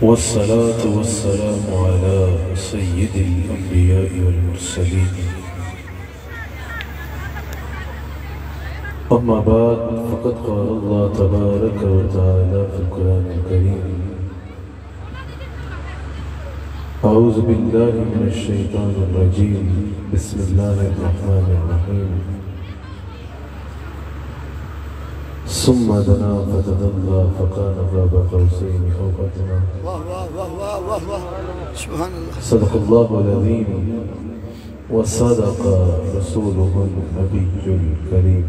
والصلاة والسلام على سيد الأنبياء والمرسلين. أما بعد فقد قال الله تبارك وتعالى في القرآن الكريم: أعوذ بالله من الشيطان الرجيم، بسم الله الرحمن الرحيم. ثم دنا فتدلى فكان قاب قوسين أو أدنى. صدق الله العظيم وصدق رسوله النبي الكريم.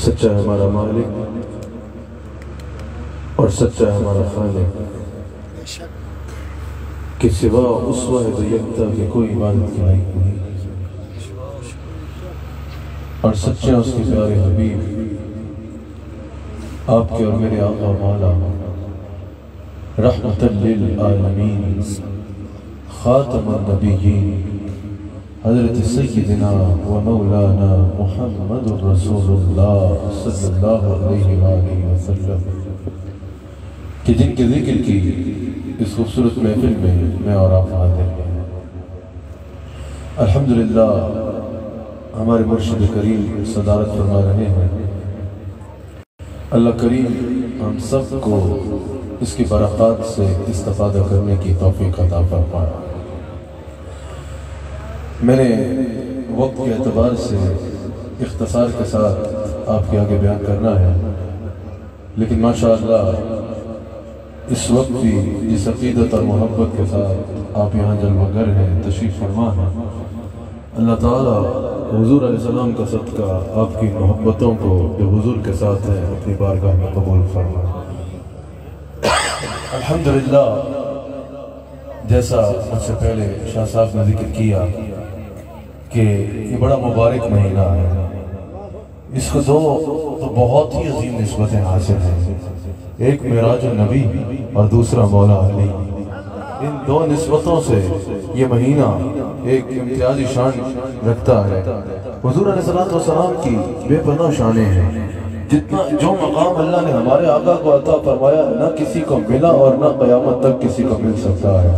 سچا ہے ہمارا مالک اور سچا ہے ہمارا خالق کہ سوا اس واحد یکتا کہ کوئی عبادت کی لائق نہیں، اور سچے اس کے پیارے حبیب آپ کے اور میرے آقا مولا رحمت للعالمین خاتم النبیین حضرت سیدنا و مولانا محمد رسول اللہ صلی اللہ علیہ وآلہ وسلم کہ جن کے ذکر کی اس خوبصورت محفل میں اور آپ حاضر ہیں. الحمدللہ ہمارے مرشد کریم صدارت فرما رہے ہیں. اللہ کریم ہم سب کو اس کی برکات سے استفادہ کرنے کی توفیق عطا فرمائے. میں نے وقت کے اعتبار سے اختصار کے ساتھ آپ کے آگے بیان کرنا ہے، لیکن ماشاءاللہ اس وقت بھی جس عقیدت اور محبت کے ساتھ آپ یہاں جلوہ گر ہیں، تشریف فرما ہیں، اللہ تعالیٰ حضور علیہ السلام کا صدقہ آپ کی محبتوں کو جو حضور کے ساتھ ہیں اپنی بارگاہ میں قبول فرمائے. الحمدللہ جیسا مجھ سے پہلے شاہ صاحب نے ذکر کیا کہ یہ بڑا مبارک مہینہ ہے. اس کو دو تو بہت ہی عظیم نسبتیں حاصل ہیں، ایک معراج النبی اور دوسرا مولا علی. ان دو نسبتوں سے یہ مہینہ ایک امتیازی شان رکھتا ہے. حضور علیہ السلام کی بے پناہ شانیں ہیں. جتنا جو مقام اللہ نے ہمارے آقا کو عطا فرمایا نہ کسی کو ملا اور نہ قیامت تک کسی کو مل سکتا ہے.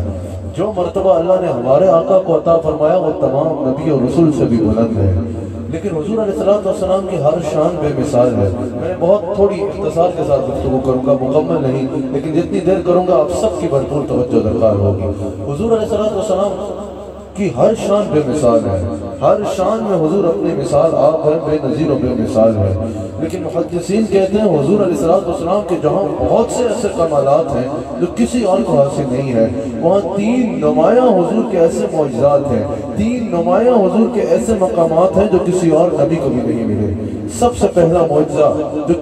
جو مرتبہ اللہ نے ہمارے آقا کو عطا فرمایا وہ تمام نبی اور رسول سے بھی بلند ہے. لیکن حضور علیہ السلام کی ہر شان بے مثال ہے. میں بہت تھوڑی اختصار کے ساتھ گفتگو کروں گا، مکمل نہیں، لیکن جتنی دیر کروں گا آپ سب کی بھرپور توجہ درکار ہوگی. حضور علیہ السلام کی ہر شان بے مثال ہے. ہر شان میں حضور اپنی مثال آپ ہے، بے نظیر و بے مثال ہے. لیکن محدثین کہتے ہیں حضور علیہ السلام کے جہاں بہت سے ایسے کمالات ہیں جو کسی اور کو حاصل نہیں ہے، وہاں 3 نمایاں حضور کے ایسے معجزات ہیں، 3 نمایاں حضور کے ایسے مقامات ہیں جو کسی اور نبی کو بھی نہیں ملے. سب سے پہلا معجزہ جو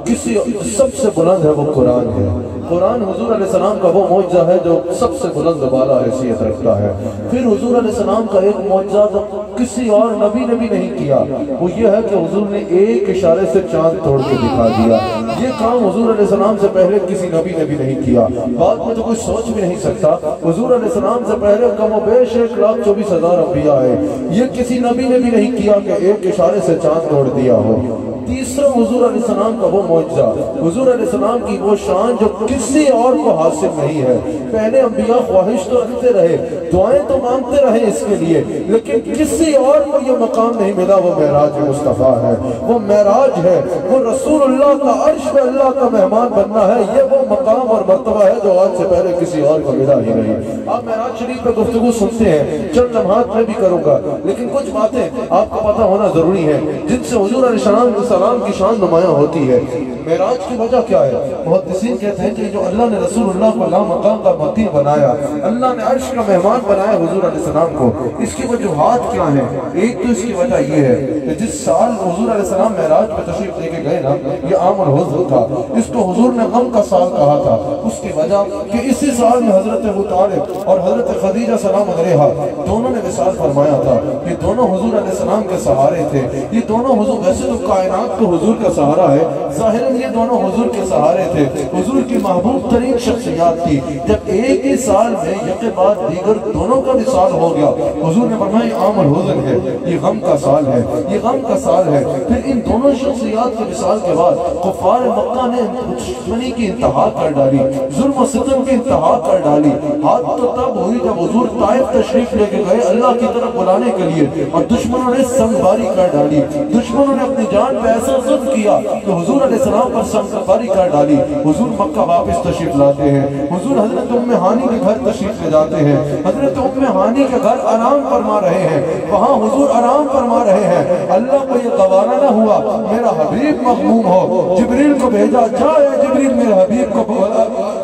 سب سے بلند ہے وہ قرآن ہے. قرآن حضور علیہ السلام کا وہ معجزہ ہے جو سب سے بلند بالا حیثیت رکھتا ہے. پھر حضور علیہ السلام کا ایک معجزہ جو کسی اور نبی نے بھی نہیں کیا، وہ یہ ہے کہ حضور نے ایک اشارے سے چاند توڑ کے دکھا دیا. یہ کام حضور علیہ السلام سے پہلے کسی نبی نے بھی نہیں کیا. بعد میں تو کوئی سوچ بھی نہیں سکتا. حضور علیہ السلام سے پہلے کم و بیش 1,24,000 انبیاء ہیں. یہ کسی نبی نے بھی نہیں کیا کہ ایک اشارے سے چاند توڑ دیا ہو. تیسرا حضور علیہ السلام کا وہ معجزہ، حضور علیہ السلام کی وہ شان جو کسی اور کو حاصل نہیں ہے. پہلے انبیاء خواہش تو رکھتے رہے، دعائیں تو مانگتے رہے اس کے لیے، لیکن کسی اور کو یہ مقام نہیں ملا. وہ معراج مصطفیٰ ہے، وہ معراج ہے، وہ رسول اللہ کا عرش پہ اللہ کا مہمان بننا ہے. یہ وہ مقام اور مرتبہ ہے جو آج سے پہلے کسی اور کو ملا ہی نہیں. آپ معراج شریف پہ گفتگو سنتے ہیں، چند لمحات میں بھی کروں گا، لیکن کچھ باتیں آپ کو پتہ ہونا ضروری ہے جن سے حضور علیہ السلام کی شان نمایاں ہوتی ہے. معراج کی وجہ کیا ہے؟ محدثین کہتے ہیں کہ جو اللہ نے رسول اللہ کو لامقام کا مقیم بنایا، اللہ نے عرش کا مہمان بنایا حضور علیہ السلام کو، اس کی وجوہات کیا ہیں؟ ایک تو اس کی وجہ یہ ہے کہ جس سال حضور علیہ السلام معراج پہ تشریف لے کے گئے نا، یہ عام الحزن تھا. اس کو حضور نے غم کا سال کہا تھا. اس کی وجہ کہ اسی سال میں حضرت ابو طالب اور حضرت خدیجہ سلام علیہا دونوں نے وصال فرمایا تھا. یہ دونوں حضور علیہ السلام کے سہارے تھے. یہ دونوں حضور ویسے تو کائنات کائنات کو حضور کا سہارا ہے۔ ظاہراً یہ دونوں حضور کے سہارے تھے، حضور کی محبوب ترین شخصیات تھی۔ جب ایک ہی سال میں یکے بعد دیگر دونوں کا بھی سال ہو گیا، حضور نے فرمایا یہ عام الحزن ہے، یہ غم کا سال ہے، یہ غم کا سال ہے۔ پھر ان دونوں شخصیات کے وصال کے بعد کفار مکہ نے دشمنی کی انتہا کر ڈالی، ظلم و ستم کی انتہا کر ڈالی۔ حد تو تب ہوئی جب حضور طائف تشریف لے کے گئے اللہ کی طرف بلانے کے لیے، اور دشمنوں نے سنگباری کر ڈالی، دشمنوں نے اپنی جان پہ ایسا ظلم کیا کہ حضور علیہ السلام پر سنگباری کر ڈالی۔ حضور مکہ واپس تشریف لاتے ہیں، حضور حضرت ام ہانی کے گھر تشریف لے جاتے ہیں، حضرت ام ہانی کے گھر آرام فرما رہے ہیں، وہاں حضور آرام فرما رہے ہیں۔ اللہ کو یہ گوارا نہ ہوا میرا حبیب مغموم ہو، جبریل کو بھیجا، جا اے جبریل میرے حبیب کو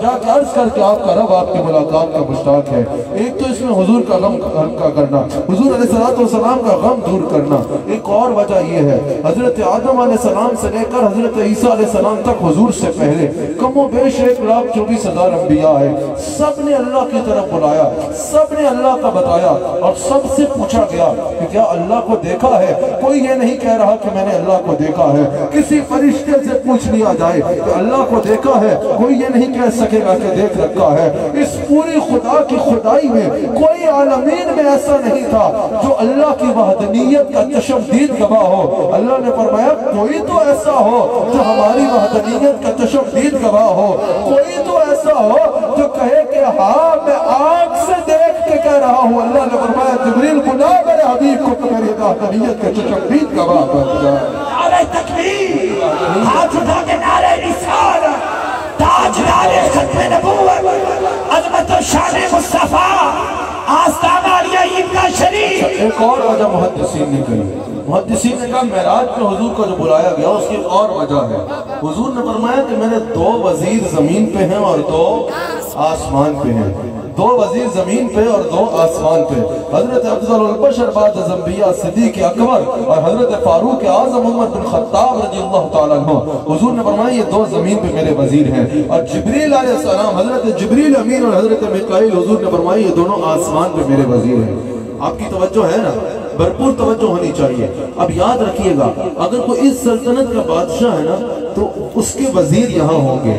جا کے عرض کر کے آپ کا رب آپ کی ملاقات کا مشتاق ہے۔ ایک تو اس میں حضور کا غم ہلکا کرنا، حضور علیہ السلام کا غم دور کرنا۔ ایک اور وجہ یہ ہے حضرت آدم علیہ السلام سے لے کر حضرت عیسیٰ علیہ السلام تک حضور سے پہلے کم و بیش 1,24,000 انبیاء ہے، سب نے اللہ کی طرف بلایا، سب نے اللہ کا بتایا، اور سب سے پوچھا گیا کہ کیا اللہ کو دیکھا ہے؟ کوئی یہ نہیں کہہ رہا کہ میں نے اللہ کو دیکھا ہے۔ کسی فرشتے سے پوچھ لیا جائے کہ اللہ کو دیکھا ہے، کوئی یہ نہیں کہہ سکے گا کہ دیکھ رکھا ہے۔ اس پوری خدا کی خدائی میں کوئی عالمین میں ایسا نہیں تھا جو اللہ کی وحدانیت کا تشدید گواہ ہو۔ اللہ نے فرمایا کوئی تو ایسا ہو جو ہماری وحدانیت کا تشدید گواہ ہو، کوئی تو ایسا ہو جو کہے کہ ہاں میں آنکھ سے دیکھ کے کہہ رہا ہوں۔ اللہ نے فرمایا جبریل بلا میرے حبیب کو کہ میری وحدانیت کا تشدید گواہ بن جائے۔ نعرہ تکبیر، ہاتھ اٹھا کے نعرہ رسالت، تاجدار ختم نبوت، عظمت و شان مصطفیٰ، آستانہ علیہ عیدگاہ شریف۔ ایک اور وجہ محدثین نے کہی، محدثین نے کہا معراج پہ حضور کو جو بلایا گیا اس کی اور وجہ ہے۔ حضور نے فرمایا کہ میرے 2 وزیر زمین پہ ہیں اور 2 آسمان پہ ہیں، 2 وزیر زمین پہ اور 2 آسمان پہ۔ حضرت افضل البشر بعد از انبیاء صدیق اکبر اور حضرت فاروق اعظم عمر بن خطاب رضی اللہ تعالیٰ عنہ، حضور نے فرمایا یہ 2 زمین پہ میرے وزیر ہیں، اور جبریل علیہ السلام، حضرت جبریل امین اور حضرت میکائیل، حضور نے فرمایا یہ دونوں آسمان پہ میرے وزیر ہیں۔ آپ کی توجہ ہے نا، بھرپور توجہ ہونی چاہیے۔ اب یاد رکھیے گا اگر کوئی اس سلطنت کا بادشاہ ہے نا تو اس کے وزیر یہاں ہوں گے،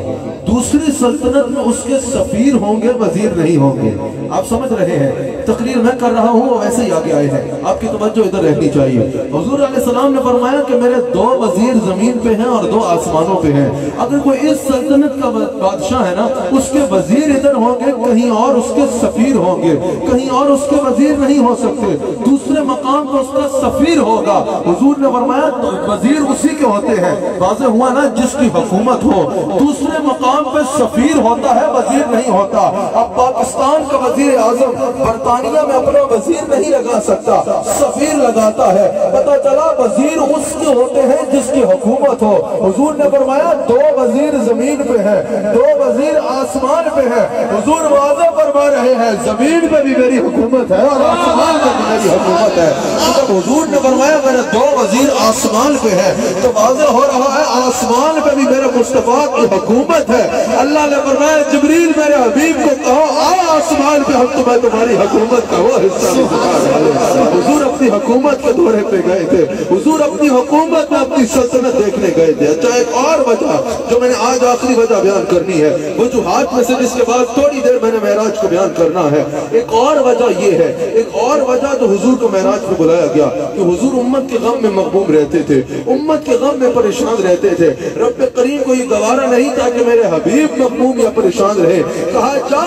دوسری سلطنت میں اس کے سفیر ہوں گے، وزیر نہیں ہوں گے۔ آپ سمجھ رہے ہیں، تقریر میں کر رہا ہوں ویسے ہی آگے آئے ہیں، آپ کی توجہ ادھر رہنی چاہیے۔ حضور علیہ السلام نے فرمایا کہ میرے 2 وزیر زمین پہ ہیں اور 2 آسمانوں پہ ہیں۔ اگر کوئی اس سلطنت کا بادشاہ ہے نا اس کے وزیر ادھر ہوں گے، کہیں اور اس کے سفیر ہوں گے، کہیں اور اس کے وزیر نہیں ہو سکتے، دوسرے مقام پر اس کا سفیر ہوگا۔ حضور نے فرمایا وزیر اسی کے ہوتے ہیں، واضح ہوا نا، جس کی حکومت ہو۔ دوسرے مقام پہ سفیر ہوتا ہے، وزیر نہیں ہوتا۔ اب پاکستان کا وزیر اعظم برطانیہ میں اپنا وزیر نہیں لگا سکتا، سفیر لگاتا ہے۔ پتہ چلا وزیر اس کے ہوتے ہیں جس کی حکومت ہو۔ حضور نے فرمایا 2 وزیر زمین پہ ہیں، 2 وزیر آسمان پہ ہیں۔ حضور واضح فرما رہے ہیں زمین پہ بھی میری حکومت ہے اور آسمان پہ بھی میری حکومت ہے۔ جب حضور نے فرمایا میرے 2 وزیر آسمان پہ ہیں تو واضح ہو رہا ہے آسمان پہ بھی میرے مصطفیٰ کی حکومت ہے۔ اللہ نے فرمایا جبریل میرے حبیب کو کہو آ آسمان پہ، ہم تمہیں تمہاری حکومت کا وہ حصہ دکھا رہے ہیں۔ حضور اپنی حکومت کے دورے پہ گئے تھے، حضور اپنی حکومت میں اپنی سلطنت دیکھنے گئے تھے۔ اچھا ایک اور وجہ جو میں نے آج آخری وجہ بیان کرنی ہے، وجوہات میں سے جس کے بعد تھوڑی دیر میں نے معراج کو بیان کرنا ہے، ایک اور وجہ یہ ہے، ایک اور وجہ جو حضور کو معراج پہ بلایا گیا کہ حضور امت کے غم میں مغموم رہتے تھے، امت کے غم میں پریشان رہتے تھے۔ رب کریم کو یہ گوارا نہیں تھا کہ میرے حبیب مغموم یا پریشان رہے۔ کہا جا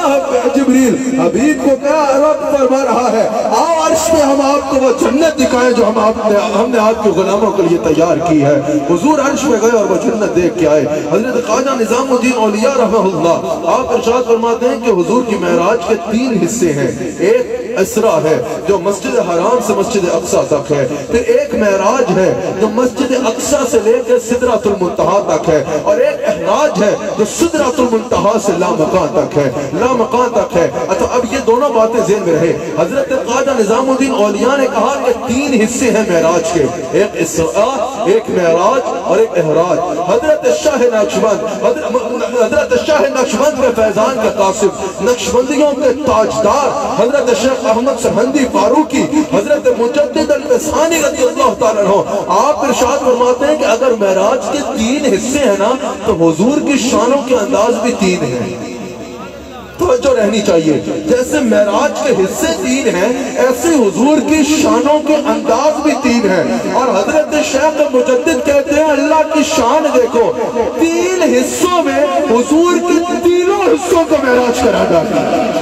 جبریل، حبیب کو کیا رب فرما رہا ہے آؤ عرش پہ ہم آپ کو وہ جنت دکھائیں جو ہم نے آپ کے غلاموں کے لیے تیار کی ہے۔ حضور عرش پہ گئے اور وہ جنت دیکھ کے آئے۔ حضرت خواجہ نظام الدین اولیاء رحمہ اللہ آپ ارشاد فرماتے ہیں کہ حضور کی معراج کے 3 حصے ہیں۔ ایک اسرا ہے جو مسجد حرام سے مسجد اقصی تک ہے، پھر ایک معراج ہے جو مسجد اقصی سے لے کے سدرۃ المنتہا تک ہے، اور ایک احراج ہے جو سدرۃ المنتہا سے لامکان تک ہے، لامکان تک ہے۔ اچھا اب یہ دونوں باتیں ذہن میں رہے۔ حضرت خواجہ نظام الدین اولیاء نے کہا کہ 3 حصے ہیں معراج کے، ایک اسرا، ایک معراج اور ایک احراج. حضرت شاہ نقشبند، حضرت شاہ نقشبند کے فیضان کے قاسم، نقشبندیوں کے تاجدار حضرت شیخ احمد سرہندی فاروقی، حضرت مجدد الفسانی رضی اللہ تعالیٰ عنہ، آپ ارشاد فرماتے ہیں کہ اگر معراج کے 3 حصے ہیں نا تو حضور کی شانوں کے انداز بھی 3 ہیں. توجہ رہنی چاہیے. جیسے معراج کے حصے 3 ہیں، ایسے حضور کی شانوں کے انداز بھی 3 ہیں. اور حضرت شیخ مجدد کہتے ہیں اللہ کی شان دیکھو، 3 حصوں میں حضور کے تینوں حصوں کو معراج کرا جاتا ہے.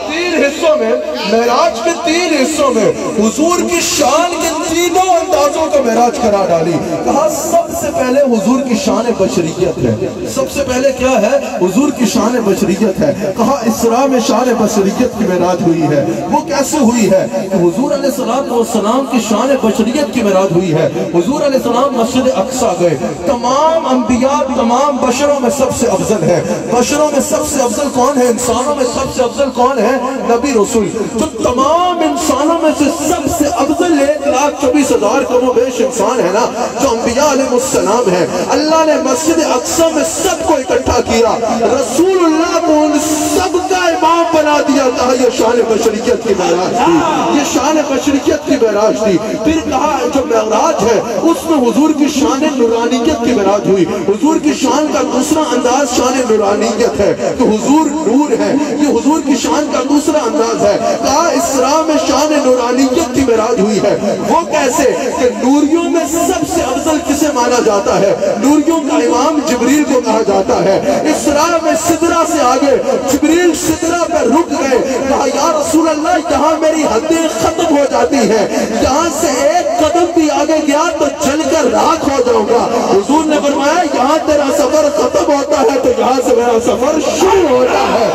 3 حصوں میں، معراج کے 3 حصوں میں حضور کی شان کے تینوں اندازوں کو معراج کرا ڈالی. کہا سب سے پہلے حضور کی شان بشریت ہے. سب سے پہلے کیا ہے؟ حضور کی شان بشریت ہے. کہا اسراء میں شان بشریت کی معراج ہوئی ہے. وہ کیسے ہوئی ہے؟ کہ حضور علیہ السلام کی شان بشریت کی معراج ہوئی ہے. حضور علیہ السلام مسجد اقصی گئے. تمام انبیاء، تمام بشروں میں سب سے افضل ہے. بشروں میں سب سے افضل کون ہے؟ انسانوں میں سب سے افضل کون ہے؟ نبی رسول. تو تمام انسانوں میں سے سب سے افضل 1,24,000 کم و بیش انسان ہے نا جو انبیاء علیہ السلام ہیں. اللہ نے مسجد اقصی میں سب کو اکٹھا کیا، رسول اللہ کو ان سب کا امام بنا دیا. کہا یہ شان بشریت کی معراج تھی، یہ شان بشریت کی معراج تھی. پھر کہا جو معراج ہے اس میں حضور کی شان نورانیت کی معراج ہوئی. حضور کی شان کا دوسرا انداز شان نورانیت ہے کہ حضور نور ہے. یہ حضور کی شان کا دوسرا انداز ہے. کہا اسراء میں شان نورانیت کی معراج ہوئی ہے. وہ کیسے؟ کہ نوریوں میں سب سے افضل کسے مانا جاتا ہے؟ نوریوں کا امام جبریل کو کہا جاتا ہے. اسراء میں سدرہ سے آگے جبریل سدرہ پر رک گئے. کہا یا رسول اللہ یہاں میری حدیں ختم ہو جاتی ہیں، یہاں سے ایک قدم بھی آگے گیا تو جل کر راکھ ہو جاؤں گا. حضور نے فرمایا یہاں تیرا سفر ختم ہوتا ہے تو یہاں سے میرا سفر شروع ہوتا ہے.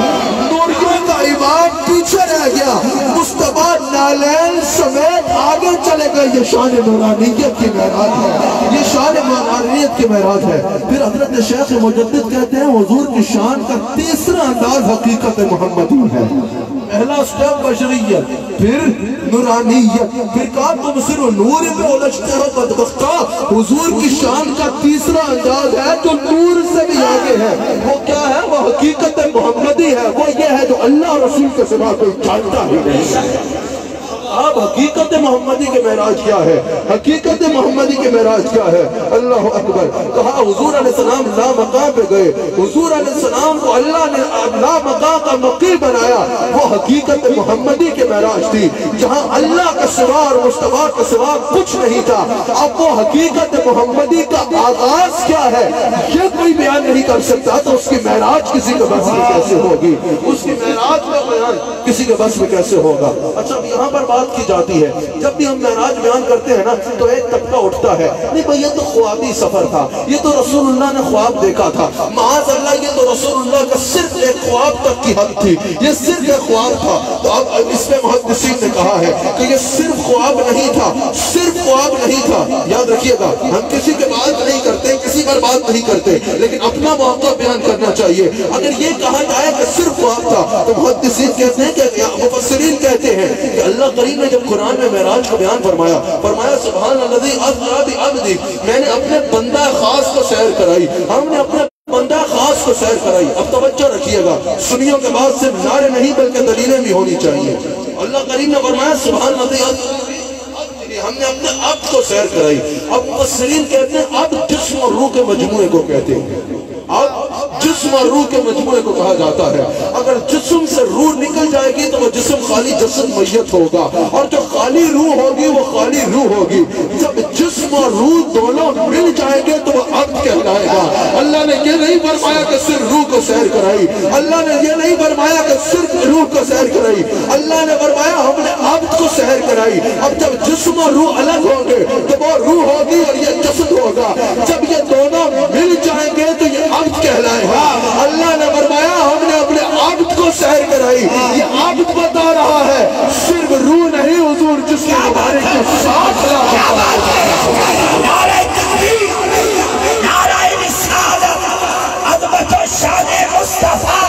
نوریوں کا امام پیچھے رہ گیا، مصطفیٰ نالین سمیت آگے چلے گئے. یہ شان نورانیت کی معراج ہے، یہ شان نورانیت کی معراج ہے. پھر حضرت شیخ مجدد کہتے ہیں حضور کی شان کا تیسرا انداز حقیقت محمدی ہے. پہلا اسٹیپ بشریت، پھر نورانیت، پھر کہا تم صرف نور میں الجھتے ہو بدبختہ. حضور کی شان کا تیسرا انداز ہے جو نور سے بھی آگے ہے. وہ کیا ہے؟ وہ حقیقت محمدی ہے. وہ یہ ہے جو اللہ رسول کے سوا کوئی جانتا ہی نہیں. اب حقیقت محمدی کے معراج کیا ہے؟ حقیقت محمدی کے معراج کیا ہے؟ اللہ اکبر. کہا حضور علیہ السلام لا مقام پہ گئے. حضور علیہ السلام کو اللہ نے لا مقام کا مقیم بنایا. وہ حقیقت محمدی کے معراج تھی جہاں اللہ کا سوا اور مصطفیٰ کا سوا کچھ نہیں تھا. اب وہ حقیقت محمدی کا آغاز کیا ہے یہ کوئی بیان نہیں کر سکتا. تو اس کی معراج کسی کے بس میں کیسے ہوگی؟ اس کی معراج کا بیان کسی کے بس میں کیسے ہوگا؟ اچھا یہاں پر بات کی جاتی ہے، جب بھی ہم معراج بیان کرتے ہیں نا تو ایک طبقہ اٹھتا ہے نہیں بھئی یہ تو خوابی سفر تھا، یہ تو رسول اللہ نے خواب دیکھا تھا. معاذ اللہ یہ تو رسول اللہ کا صرف ایک خواب تک کی حد تھی، یہ صرف ایک خواب تھا. تو اب اس میں محدثین نے کہا ہے کہ یہ صرف خواب نہیں تھا، صرف خواب نہیں تھا. یاد رکھیے گا ہم کسی کے بات نہیں کرتے، کسی پر بات نہیں کرتے، لیکن اپنا موقع بیان کرنا چاہیے. اگر یہ کہا جائے کہ صرف خواب تھا تو محدثین کہتے ہیں کہ مفسرین کہتے ہیں کہ اللہ کریم نے جب قرآن میں معراج کو بیان فرمایا سبحان الذی اسری بعبدہ، میں نے اپنے بندہ خاص کو سیر کرائی. ہم نے اپنے بندہ خاص کو سیر کرائی. اب توجہ رکھیے گا، سنیوں کے بعد صرف نعرے نہیں بلکہ دلیلیں بھی ہونی چاہیے. اللہ کریم نے فرمایا سبحان الذی اسری، ہم نے اپنے عبد کو سیر کرائی. اب مفسرین کہتے ہیں اب جسم اور روح کے مجموعے کو کہتے ہیں. اب جسم اور روح کے مجموعے کو کہا جاتا ہے. اگر جسم سے روح نکل جائے گی تو وہ جسم خالی جسد میت ہوگا، اور جو خالی روح ہوگی وہ خالی روح ہوگی. جب جسم اور روح دونوں مل جائیں گے تو وہ عبد کہلائے گا. اللہ نے یہ نہیں فرمایا کہ صرف روح کو سیر کرائی، اللہ نے یہ نہیں فرمایا کہ صرف روح کو سیر کرائی، اللہ نے فرمایا ہم نے عبد کو سیر کرائی. اب جب جسم اور روح الگ ہوں گے تو وہ روح ہوگی اور یہ جسد ہوگا. جب یہ دونوں مل جائیں گے تو یہ عبد کہلائے گا. اللہ نے فرمایا ہم نے اپنے عبد کو سیر کرائی. یہ عبد بتا رہا ہے صرف روح نہیں حضور جس کے مبارک کے ساتھ نعرہ تکبیر، نعرہ رسالت، عظمت و شان مصطفیٰ.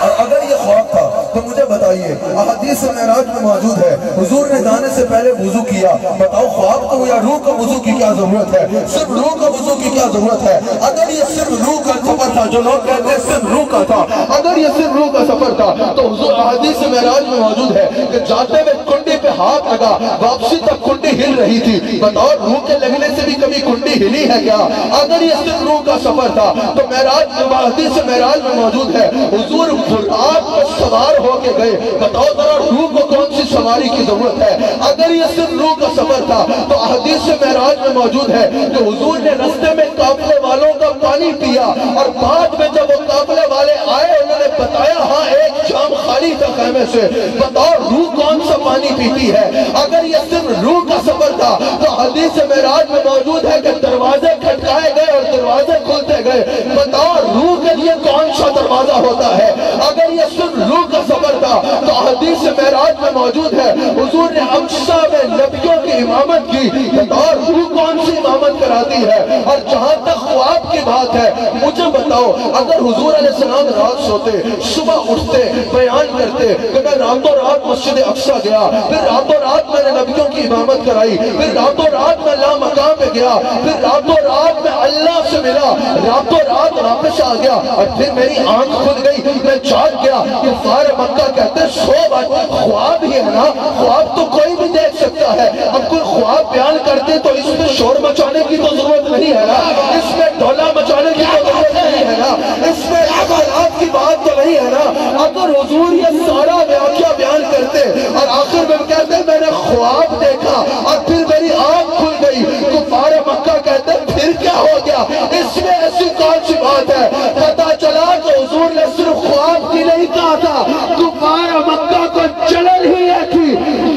اور اگر یہ خواب تھا تو مجھے بتائیے بتائیے، احادیث معراج میں موجود ہے حضور نے جانے سے پہلے وضو کیا. بتاؤ خواب کو یا روح کا وضو کی کیا ضرورت ہے؟ صرف روح کا وضو کی کیا ضرورت ہے؟ اگر یہ صرف روح کا سفر تھا، جو لوگ کہتے ہیں صرف روح کا تھا، اگر یہ صرف روح کا سفر تھا تو حضور احادیث معراج میں موجود ہے کہ جاتے میں کنڈی پہ ہاتھ لگا، واپسی تک کنڈی ہل رہی تھی. بتاؤ روح کے لگنے سے بھی کبھی کنڈی ہلی ہے کیا؟ اگر یہ صرف روح کا سفر تھا تو معراج احادیث معراج میں موجود ہے حضور برات پر سوار ہو کے گئے. بتاؤ ذرا روح کو کون سی سواری کی ضرورت ہے؟ اگر یہ صرف روح کا سفر تھا تو احادیث معراج میں موجود ہے کہ حضور نے رستے میں قافلے والوں کا پانی پیا، اور بعد میں جب وہ قافلے والے آئے انہوں نے بتایا ہاں ایک جام خالی تھا خیمے سے. بتاؤ روح کون سا پانی پیتی ہے؟ اگر یہ صرف روح کا سفر تھا تو حدیث معراج میں موجود ہے کہ دروازے کھٹکائے گئے اور دروازے کھلتے گئے. بتاؤ روح کے لیے کون سا دروازہ ہوتا ہے؟ اگر یہ صرف روح کا سفر تھا تو حدیث معراج میں موجود ہے حضور نے اقصی میں نبیوں کی امامت کی. بتاؤ روح کون سی امامت کراتی ہے؟ اور جہاں تک خواب کی بات ہے مجھے بتاؤ، اگر حضور علیہ السلام رات سوتے صبح اٹھتے بیان کرتے کہ میں راتوں رات مسجد اقصی گیا، پھر راتوں رات میں نے نبیوں کی امامت کرائی، پھر راتوں رات میں لا مقام پہ گیا، پھر راتوں رات میں اللہ سے ملا، راتوں رات واپس آ گیا، اور پھر میری آنکھ کھل گئی، میں جاگ گیا. کفار مکہ کہتے ہیں سو بات خواب ہی ہے نا، خواب تو کوئی بھی دیکھ سکتا ہے. اب کوئی خواب بیان کرتے تو اس میں شور مچانے کی تو ضرورت نہیں ہے نا، اس میں ڈھولا مچانے کی تو ضرورت نہیں ہے نا، اس میں اخلاق کی بات تو نہیں ہے نا. اگر حضور یہ سارا واقعہ بیان کرتے اور آخر میں کہتے میں نے خواب دیکھا اور پھر میری آنکھ کھل گئی، کفار مکہ کہتے پھر کیا ہو گیا؟ اس میں ایسی کون سی بات ہے؟ پتا چلا کہ حضور نے صرف خواب کی نہیں کہا تھا، کفار مکہ کو چلن ہی ہے تھی.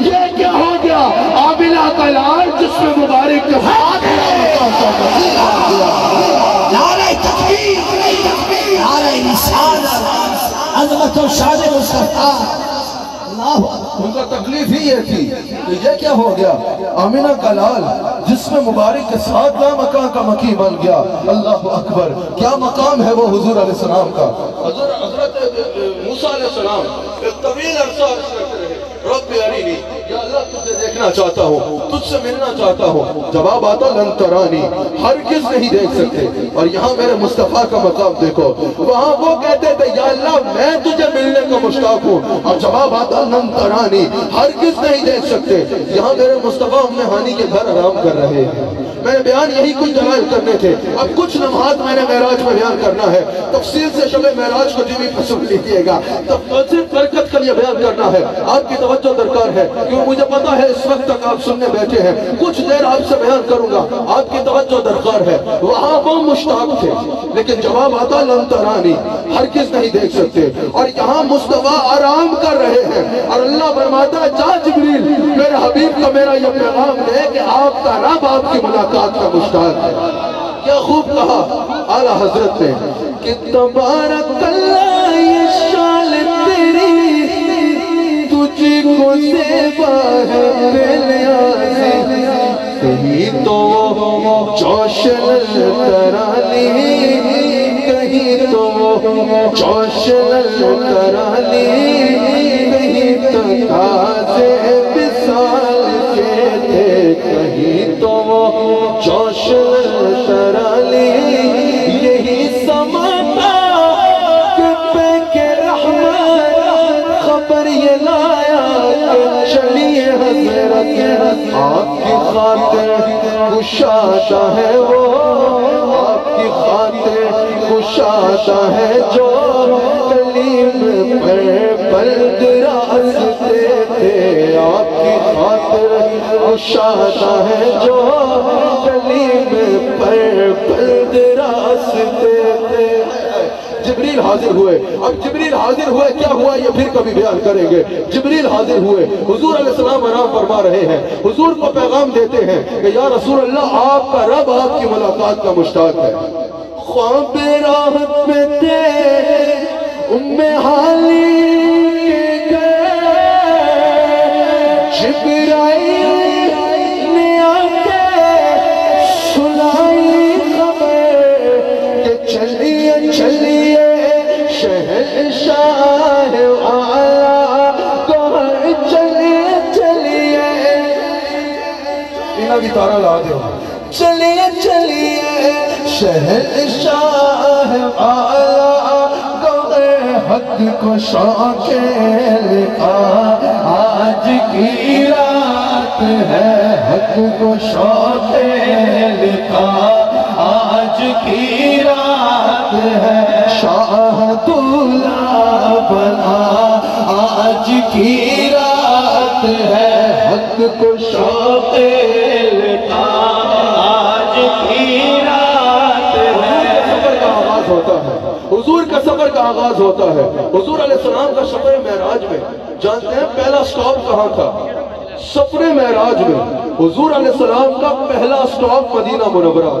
یہ کیا ہو گیا؟ عاملہ کا لال جس میں مبارک کے ساتھ نعرہ تکبیر، نعرہ رسالت، عظمت و شان مصطفیٰ. ان کا تکلیف ہی یہ تھی کہ یہ کیا ہو گیا؟ آمینہ کا لال جس میں مبارک کے ساتھ لا مکان کا مکی بن گیا. اللہ اکبر، کیا مقام ہے وہ حضور علیہ السلام کا. حضرت موسیٰ علیہ السلام ایک طویل عرصہ کرتے رہے، رب ارینی، یا اللہ تجھے دیکھنا چاہتا ہوں، تجھ سے ملنا چاہتا ہوں. جواب آتا لن ترانی، ہرگز نہیں دیکھ سکتے. اور یہاں میرے مصطفیٰ کا مقام دیکھو، وہاں وہ کہتے تھے یا اللہ میں تجھے ملنے کا مشتاق ہوں، اور جواب آتا لن ترانی، ہرگز نہیں دیکھ سکتے. یہاں میرے مصطفیٰ ام ہانی کے گھر آرام کر رہے ہیں. میں نے بیان یہی کچھ دلائل کرنے تھے. اب کچھ لمحات میں نے معراج میں بیان کرنا ہے. تفصیل سے شب معراج کو جی بھی سن لیجیے گا. تفصیل برکت کے لیے بیان کرنا ہے، آپ کی توجہ درکار ہے، کیوں مجھے پتا ہے اس وقت تک آپ سننے بیٹھے ہیں. کچھ دیر آپ سے بیان کروں گا، آپ کی توجہ درکار ہے. وہاں وہ مشتاق تھے لیکن جواب آتا لن ترانی، ہرگز نہیں دیکھ سکتے. اور یہاں مصطفیٰ آرام کر رہے ہیں اور اللہ فرماتا ہے جا جبریل میرے حبیب کو میرا یہ پیغام دے کہ آپ کا رب آپ کی ملاقات کا مشتاق ہے. کیا خوب کہا اعلیٰ حضرت نے کہ تبارک اللہ یہ شان تیری تجھ کو زیبا ہے بے نیازی. کہیں تو وہ جوش ترانی، کہیں تو وہ جوش ترانی، کہیں تو تازے مثال کے تھے، کہیں تو وہ جوش ترانی. یہی سماتا کہ پہ کے رحمت خبر یہ لایا کہ چلیے حضرت آپ کی خاطر کشادہ ہے وہ، آپ کی خاطر کشادہ ہے جو کلیم پر بلد راستے تھے. آپ کی خاطر کشادہ ہے جو کلیم پر بلد راستے تھے. جبریل حاضر ہوئے. اب جبریل حاضر ہوئے کیا ہوا یہ پھر کبھی بیان کریں گے. جبریل حاضر ہوئے، حضور علیہ السلام آرام فرما رہے ہیں. حضور کو پیغام دیتے ہیں کہ یا رسول اللہ آپ کا رب آپ کی ملاقات کا مشتاق ہے. خواب راحت میں تھے ام حالی کے جبرائیل نے آ کے سنائی خبر کہ چلیے چلیے شہنشاہ اعلیٰ بھی تارا لا دے چلیے چلیے شہنشاہ والا گوئے حق کو شوق لقا آج کی رات ہے حق کو شوق لقا آج کی رات ہے شاہد اللہ بنا آج کی رات ہے حق کو شوق لقا آج کی رات ہے سفر کا آغاز ہوتا ہے حضور کا سفر کا آغاز ہوتا ہے حضور علیہ السلام کا سفر معراج میں جانتے ہیں پہلا سٹاپ کہاں تھا سفر معراج میں حضور علیہ السلام کا پہلا سٹاپ مدینہ منورہ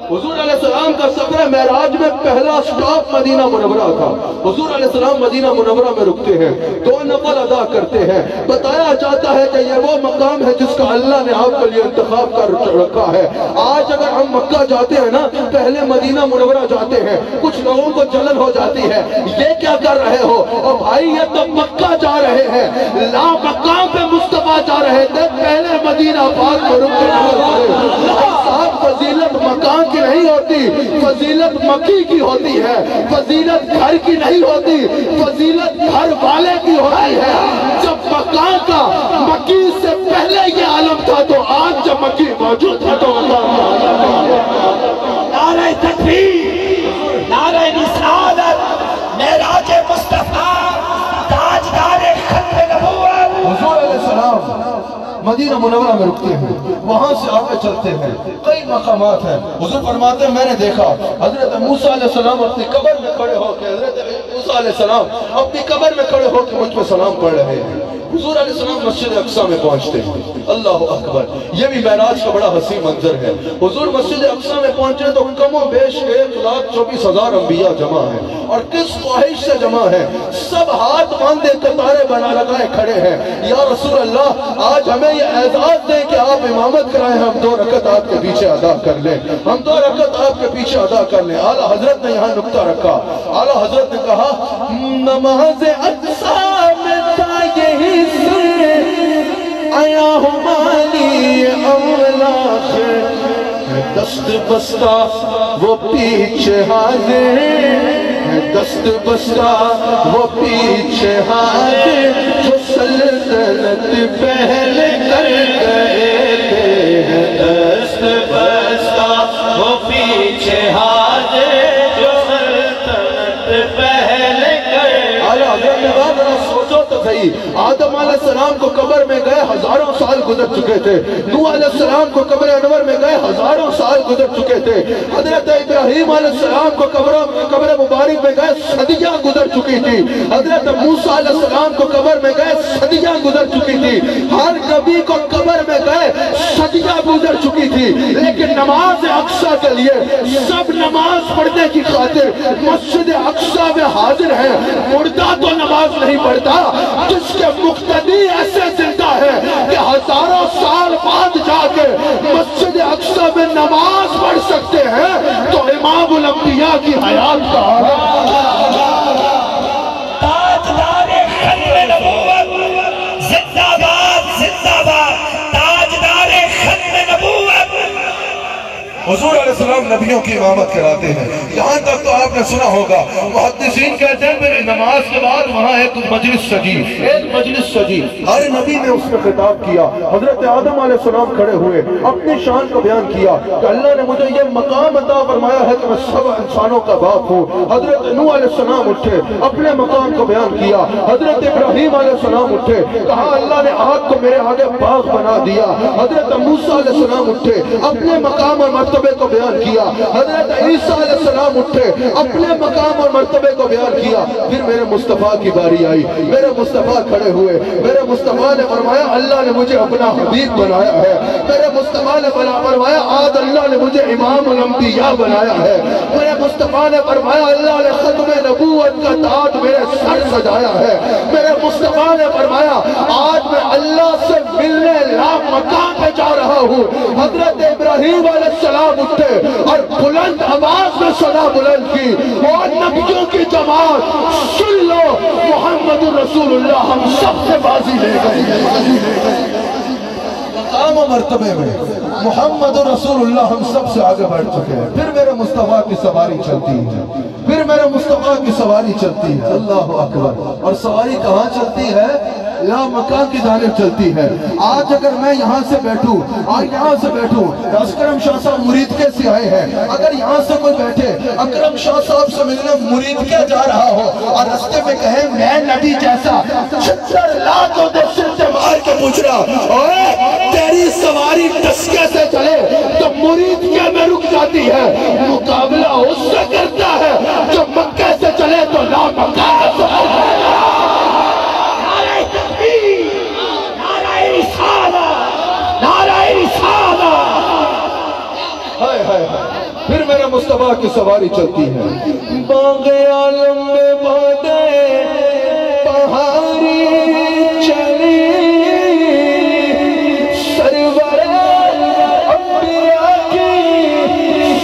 حضور علیہ السلام کا سفر معراج میں پہلا سٹاپ مدینہ منورہ تھا حضور علیہ السلام مدینہ منورہ میں رکتے ہیں 2 نفل ادا کرتے ہیں بتایا جاتا ہے کہ یہ وہ مقام ہے جس کا اللہ نے آپ کے لیے انتخاب کر رکھا ہے آج اگر ہم مکہ جاتے ہیں نا پہلے مدینہ منورہ جاتے ہیں کچھ لوگوں کو جلن ہو جاتی ہے یہ کیا کر رہے ہو اور بھائی یہ تو مکہ جا رہے ہیں لا مقام پہ مصطفیٰ جا رہے تھے پہلے مدینہ پاک میں رک کے صاحب فضیلت مکان کی نہیں ہوتی فضیلت مکی کی ہوتی ہے فضیلت گھر کی نہیں ہوتی فضیلت گھر والے کی ہوتی ہے جب مکان کا مکی سے پہلے یہ عالم تھا تو آج جب مکی موجود ہے تو نعرہ تکبیر نعرہ رسالت معراج مصطفیٰ تاجدار ختم نبوت حضور علیہ السلام مدینہ منورہ میں رکتے ہیں وہاں سے آگے چلتے ہیں کئی مقامات ہیں حضور فرماتے ہیں میں نے دیکھا حضرت موسیٰ علیہ السلام اپنی قبر میں کھڑے ہو کے حضرت موسیٰ علیہ السلام اپنی قبر میں کھڑے ہو کے مجھ پہ سلام پڑھ رہے ہیں حضور علیہ السلام مسجد اقصیٰ میں پہنچتے ہیں اللہ اکبر یہ بھی معراج کا بڑا حسین منظر ہے حضور مسجد اقصیٰ میں پہنچے تو کم و بیش 1,24,000 انبیاء جمع ہیں اور کس خواہش سے جمع ہیں سب ہاتھ باندھے قطاریں بنا لگائے کھڑے ہیں یا رسول اللہ آج ہمیں یہ اعزاز دیں کہ آپ امامت کرائیں ہم 2 رکعت آپ کے پیچھے ادا کر لیں ہم 2 رکعت آپ کے پیچھے ادا کر لیں اعلیٰ حضرت نے یہاں نکتہ رکھا اعلیٰ حضرت نے کہا نماز اقصیٰ میں تھا یہی سے آیا ہماری اولاخ دست بستہ وہ پیچھے حاضر دست بستہ وہ پیچھے حاضر جو سلطنت پہلے کر گئے تھے دست بستہ وہ پیچھے حاضر جو سلطنت پہلے کر گئے سوچو تو صحیح آدم علیہ السلام کو قبر میں گئے ہزاروں سال گزر چکے تھے نوح علیہ السلام کو قبر انور میں گئے ہزاروں سال گزر چکے تھے حضرت ابراہیم علیہ السلام کو قبر مبارک میں گئے صدیاں گزر چکی تھی حضرت موسیٰ علیہ السلام کو قبر میں گئے صدیاں گزر چکی تھی ہر نبی کو قبر میں گئے صدیاں گزر چکی تھی لیکن نماز اقصیٰ کے لیے سب نماز پڑھنے کی خاطر مسجد اقصیٰ میں حاضر ہیں مردہ تو نماز نہیں پڑھتا جس کے مقتدی ایسے زندہ ہے کہ ہزاروں سال بعد جا کے مسجد اقصیٰ میں نماز پڑھ سکتے ہیں تو امام الانبیاء کی حیات کا تاجدار ختم نبوت زندہ باد تاجدار ختم نبوت حضور علیہ السلام نبیوں کی امامت کراتے ہیں یہاں تک تو آپ نے سنا ہوگا محدثین کہتے ہیں میری نماز کے بعد وہاں ایک مجلس سجی ہر نبی نے اس میں خطاب کیا حضرت آدم علیہ السلام کھڑے ہوئے اپنی شان کو بیان کیا کہ اللہ نے مجھے یہ مقام عطا فرمایا ہے کہ میں سب انسانوں کا باپ ہوں حضرت نوح علیہ السلام اٹھے اپنے مقام کو بیان کیا حضرت ابراہیم علیہ السلام اٹھے کہا اللہ نے آگ کو میرے آگے باغ بنا دیا حضرت موسیٰ علیہ السلام اٹھے اپنے مقام اور مرتبے کو بیان کیا حضرت عیسیٰ علیہ السلام اٹھے اپنے مقام اور مرتبے کو بیان کیا پھر میرے مصطفیٰ کی باری آئی میرے مصطفیٰ کھڑے ہوئے میرے مصطفیٰ نے فرمایا اللہ نے مجھے اپنا حبیب بنایا ہے میرے مصطفیٰ نے فرمایا آج اللہ نے مجھے امام الانبیاء بنایا ہے میرے مصطفیٰ نے فرمایا اللہ نے ختم نبوت کا تاج میرے سر سجایا ہے میرے مصطفیٰ نے فرمایا آج میں اللہ سے ملنے مقام پہ جا رہا ہوں حضرت ابراہیم علیہ السلام اٹھے اور بلند آواز میں صدا بلند کی اور نبیوں کی جماعت سن لو محمد رسول اللہ ہم سب سے بازی لے گئے مقام مقام و مرتبے میں محمد رسول اللہ ہم سب سے آگے بڑھ چکے ہیں. پھر میرے مصطفیٰ کی سواری چلتی ہے, پھر میرے مصطفیٰ کی سواری چلتی ہے. اللہ اکبر. اور سواری کہاں چلتی ہے؟ یا مکان کی جانب چلتی ہے. آج اگر میں یہاں سے بیٹھوں, اکرم شاہ صاحب مرید کے سے آئے ہیں, اگر یہاں سے کوئی بیٹھے اکرم شاہ صاحب سے ملنے مرید کے جا رہا ہو اور رستے میں کہے میں نبی جیسا 76 لاکھ سر سے مار کے پوچھ رہا اوے تیری سواری ٹسکے سے چلے تو مرید کے میں رک جاتی ہے. مقابلہ اس سے کرتا ہے جو مکہ سے چلے تو لا مکہ سے. پھر میرے مصطفیٰ کی سواری چلتی ہے. باغ عالم میں بادے پہاڑی چلی, سرور انبیاء کی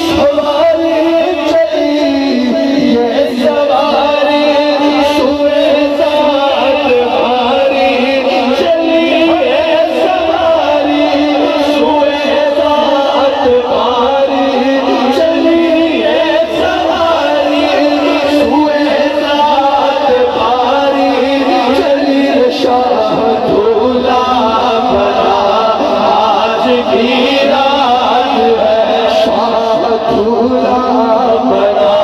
سواری چلی. یہ سواری سوئے ذات باری چلی, یہ سواری سوئے ذات باری چلی, یہ سواری سوئے ذات باری چلی. شاہ دھولا بنا آج کی رات ہے, شاہ دھولا بنا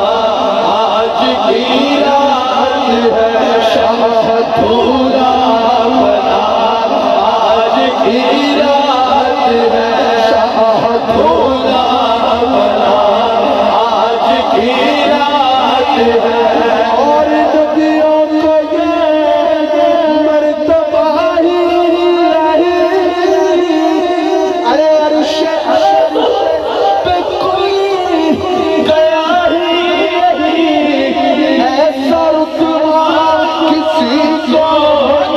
آج کی رات ہے, شاہ دھولا بنا آج کی رات ہے, شاہ دھولا بنا آج کی رات ہے. اور نبیوں کو یہ مرتبہ ہی نہیں, ارے عرش پہ کوئی گیا ہی نہیں, ایسا رتبہ کسی کو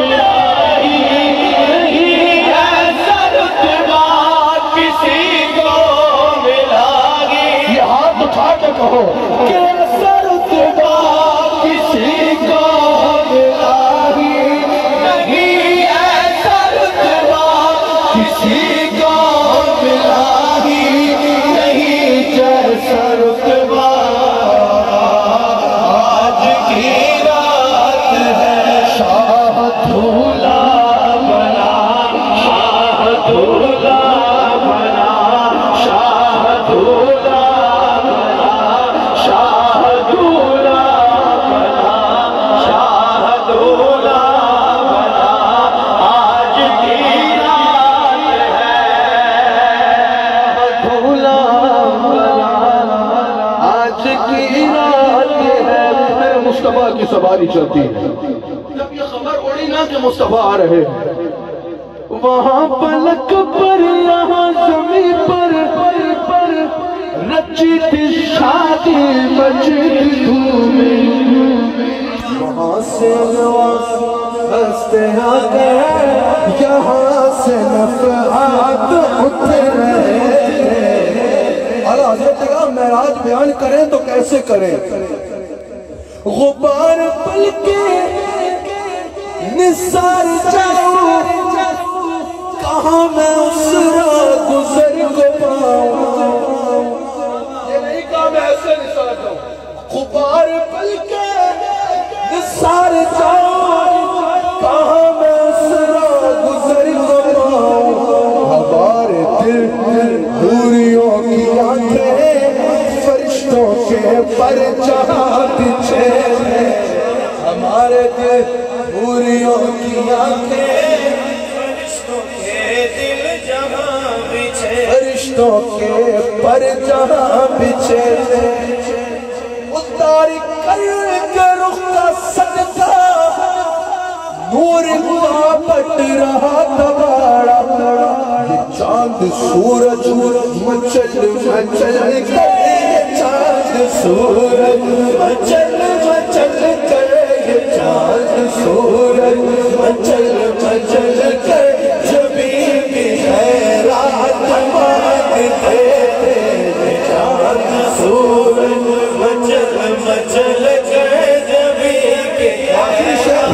نہیں, ایسا رتبہ کسی کو ملا گی. یہ ہاتھ اٹھا کے کہو کہ ایسا رتبہ کسی کو ملا گی نہیں, ایسا رتبہ کسی کو ملا گی نہیں, جیسا رتبہ آج کی رات ہے. شاہ دھولا بنا, شاہ دھولا بنا, شاہ دھولا بنا, شاہ دھولا بنا, شاہ دھولا بنا آج کی رات ہے. دھولا بنا آج کی رات ہے. میرے مصطفیٰ کی سواری چلتی ہے. جب یہ خبر اڑی نا کہ مصطفیٰ آ رہے ہیں, وہاں پلک پر یہاں زمین پر رچی تھی شادی مجید میں. وہاں سے نواز ہستے آگے, یہاں سے نفعات اترے. اعلیٰ حضرت کا معراج بیان کریں تو کیسے کریں؟ غبار پل کے نثار جاؤں, کہاں میں اس راہ گزر کو پاؤں. یہ نہیں کہا میں ایسے نثار جاؤں. غبار پل کے نثار جاؤں, کہاں میں اس راہ گزر کو پاؤں. ہمارے دل حوریوں کی آنکھیں فرشتوں کے پر جہاں بچھے, ہمارے دل حوریوں کی آنکھیں فرشتوں کے دل جہاں بچھے, فرشتوں کے پر جہاں بچھے. اتاری کر کے رخ کا صدقہ نور کا پٹ رہا تباڑا. یہ چاند سورج مچل مچل کر, یہ چاند سورج مچل مچل کر, یہ چاند سورج مچل مچل کر, جبھی بھی خیرات مانگتے تھے. یہ چاند سورج مچل مچل کر, جبھی بھی. آخری شعر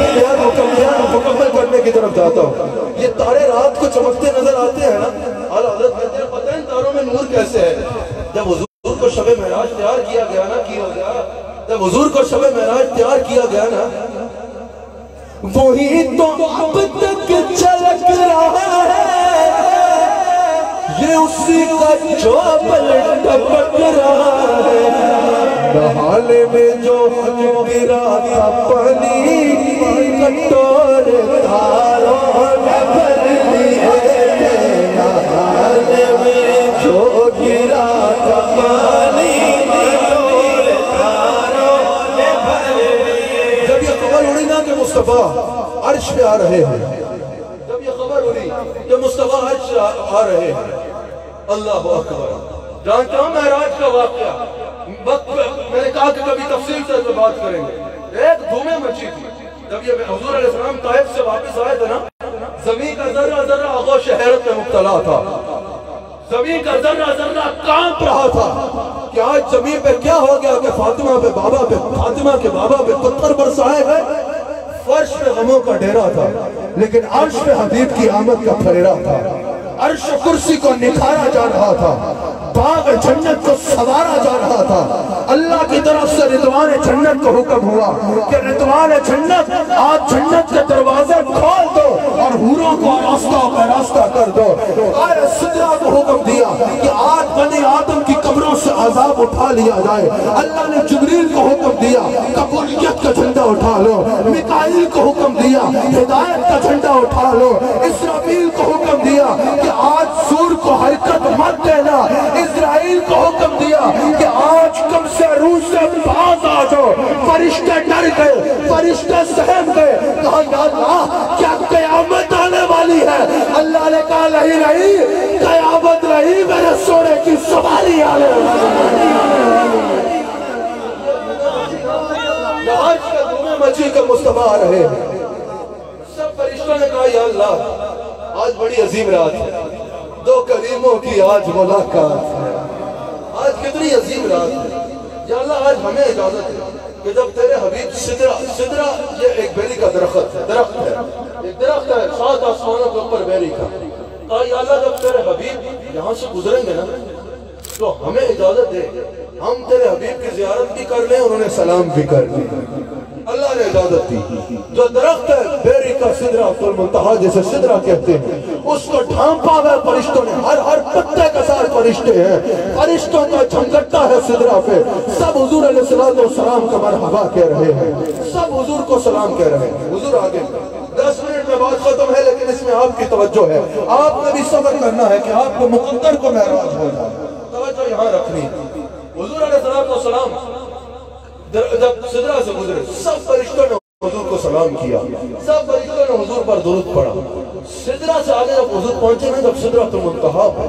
مکمل کرنے کی طرف جاتا ہوں. یہ تارے رات کو چمکتے نظر آتے ہیں نا, کیا گیا، جب حضور کو شب معراج تیار کیا گیا نا، وہی تو اب تک چلک رہا ہے، یہ اسی کا جو پلٹ ٹپک رہا ہے۔ نہانے میں جو گرا تھا پانی، کٹورے تاروں نے بھر لیے تھے۔ نہانے میں جو گرا تھا پانی، کٹورے تاروں نے بھر لیے۔ جب یہ خبر اڑی نا کہ مصطفیٰ عرش پہ آ رہے ہیں، جب یہ خبر اڑی کہ مصطفیٰ عرش پہ آ رہے ہیں، اللہ اکبر۔ جانتا ہوں معراج کا واقعہ، وقت میں نے کہا کہ کبھی تفصیل سے اس بات کریں گے۔ ایک دھومیں مچی تھی جب یہ حضور علیہ السلام طائف سے واپس آئے تھے نا، زمین کا ذرہ ذرہ آغوش حیرت میں مبتلا تھا، زمین کا ذرہ ذرہ کانپ رہا تھا کہ آج زمین پہ کیا ہو گیا کہ فاطمہ کے بابا پہ پتھر برسائے گئے۔ فرش پہ غموں کا ڈیرا تھا، لیکن عرش پہ حبیب کی آمد کا پھریرا تھا۔ عرش و کرسی کو نکھارا جا رہا تھا، باغ جنت کو سوارا جا رہا تھا۔ اللہ کی طرف سے رضوان جنت کو حکم ہوا کہ رضوان جنت، آج جنت کے دروازے کھول دو اور حوروں کو راستہ پہ راستہ کر دو۔ آئے سدرہ کو حکم دیا کہ آج بنی آدم کی قبروں سے عذاب اٹھا لیا جائے۔ اللہ نے جبریل کو حکم دیا قبولیت کا جھنڈا اٹھا لو، میکائیل کو حکم دیا ہدایت کا جھنڈا اٹھا لو، اسرافیل کو حکم دیا کہ آج سور کو حرکت مت دینا، اسرائیل کو حکم دیا کہ آج کم سے روح سے باز آ جاؤ۔ فرشتے ڈر گئے، فرشتے سہم گئے، کہا یا اللہ کیا قیامت آنے والی ہے؟ اللہ نے کہا نہیں، قیامت نہیں، میرے سونے کی سواری آنے والی۔ آج کا دنیا مچی کا مصطفیٰ آ رہے ہیں، سب فرشتوں نے کہا یا اللہ آج بڑی عظیم رات ہے، دو کریموں کی آج ملاقات ہے، آج کتنی عظیم رات ہے۔ یا اللہ آج ہمیں اجازت ہے کہ جب تیرے حبیب سدرہ یہ ایک بیری کا درخت ہے، ایک درخت ہے 7 آسمانوں کے اوپر بیری کا، کہا یا اللہ جب تیرے حبیب یہاں سے گزریں گے نا تو ہمیں اجازت دے، ہم تیرے حبیب کی زیارت بھی کر لیں اور انہیں سلام بھی کر لیں۔ اللہ نے اجازت دی۔ جو درخت ہے بیری کا سدرۃ المنتہا جسے سدرہ کہتے ہیں، اس کو ڈھانپا ہوئے فرشتوں نے، ہر پتے کے ساتھ فرشتے ہیں، فرشتوں کا جھنگٹا ہے سدرہ پہ، سب حضور علیہ السلام کا مرحبا کہہ رہے ہیں، سب حضور کو سلام کہہ رہے ہیں۔ حضور آگے 10 منٹ میں بات ختم ہے، لیکن اس میں آپ کی توجہ ہے، آپ نے بھی صبر کرنا ہے کہ آپ کو مقدر کو معراج ہو جائے، توجہ یہاں رکھنی۔ حضور علیہ السلام جب سدرہ سے گزرے، سب فرشتوں نے حضور کو سلام کیا، سب فرشتوں نے حضور پر درود پڑھا۔ سدرہ سے آگے جب حضور پہنچے نا، جب سدرۃ المنتہا ہے